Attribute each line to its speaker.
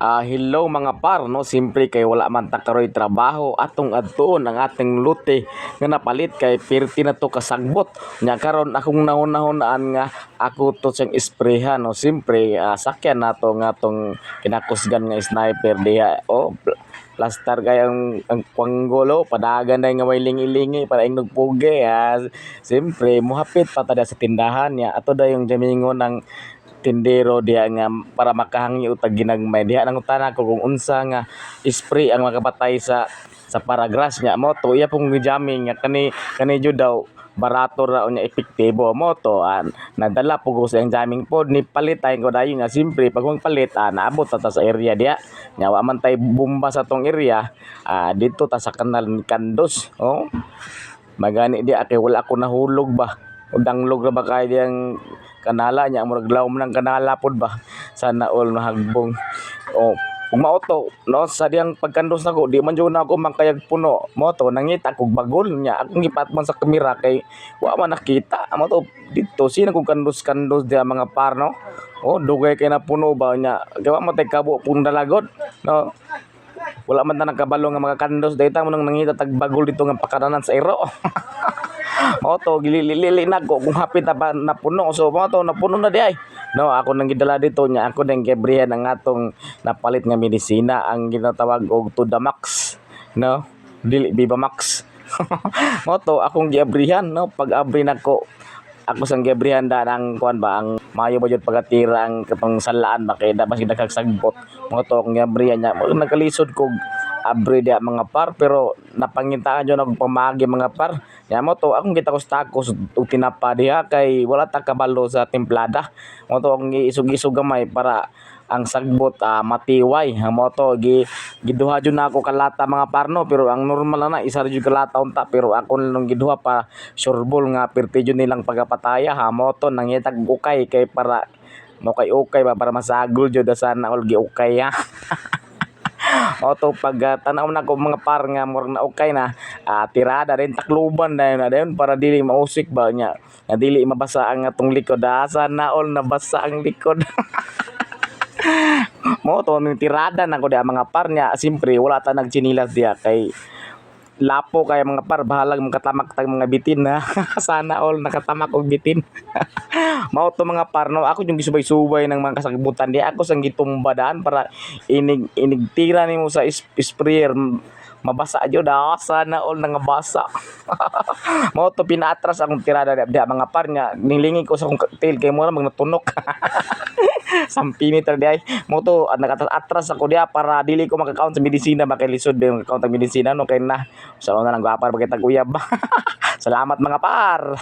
Speaker 1: Hello mga par, no? Simpre kay wala man ta karoy trabaho atong adtuon ang ating lute nga napalit kay pirti na to kasagbot. Nya karon akong nahon-nahonaan nga ako to siyang isprehan, no? Simpre sakyan nato nga tong kinakusgan nga sniper diha. Plastar kay ang panggolo padagan na nga may lingi-lingi para ingnog pugi. Simpre muhapit pa tada sa tindahan niya ato da yung jamingon ng tindero diha nga para makahangi utag ginagmay diha nang utana ko kung unsa nga spray ang makapatay sa paragrass nya mo to iya pong jamming nga kani jud daw barato ra unya epektibo mo to nadala po ko sa jamming pod ni palitay ko dayon nga simpre pag palit naabot ta sa area diha nya wa man tay bomba sa tong area dito ta sa kanal ni Kandos magani di kay wala ako nahulog ba udanglog ra ba kay diyang kanala nya murag lawom ng kanala pod ba sana all nahagbong kung mauto no sa diyang pagkandos nako di man jud na ako makayag puno mo to nangita kog bagol nya akong gipatman sa kamera kay wa man nakita mo to dito sino kog kandos dia mga par no dugay kay na puno ba nya gawa mo tay kabo pung dalagot no wala man ta nakabalo nga mga kandos dayta mo nang nangita tag bagol dito nga pakaranan sa ero. To gilili na ko kung hapit na ba napuno so mo to napuno na di ay no ako nang gidala dito nya ako nang gibrihan ang atong napalit nga medisina ang ginatawag og Tudamax no dili Viva Max. Mo to akong giabrihan no pag abri nako ako sang giabrihan da ang kuan ba ang mayo ba jud pagatira ang katong salaan ba kay da basig nagkagsagbot mo to akong giabrihan nya mo nagkalisod kog abri dia mga par pero napangintaan jud og pamagi mga par nya mo to akong gitakos-takos og tinapa diha kay wala ta kabalo sa templada mo to akong giisog-isog gamay para ang sagbot matiway mo to giduha jud na ako kalata mga parno pero ang normal na isa jud kalata unta pero ako nung giduha pa surebol nga perti jud nilang pagapataya mo to nangitag ukay kay para mo kay ukay ba para masagol jud sana all giukay to pag tanaw na ko mga par nga murag na okay na tirada rin takluban dayon para dili mausik ba nya dili mabasa ang atong likod sana all nabasa ang likod. Mo to ning tirada na ko dia mga par nya simpre wala ta nagchinilas diha kay lapo kay mga par bahalag makatamak tag mga bitin na sana all nakatamak og bitin. Mao to mga par no ako yung gisubay-subay ng mga kasakibutan di ako sang gitumbadaan para inigtira nimo sa sprayer mabasa jud sana all nangabasa. Mao to pinaatras akong tirada di mga par nya nilingi ko sa akong cocktail kay mo magnatunok. Sampinit ra di ay mo to nakatatras ako diha para dili ko maka-count sa medisina makilisod din count ang medisina no kay na sa una nang gwapa bagay tag uyab. Salamat mga par.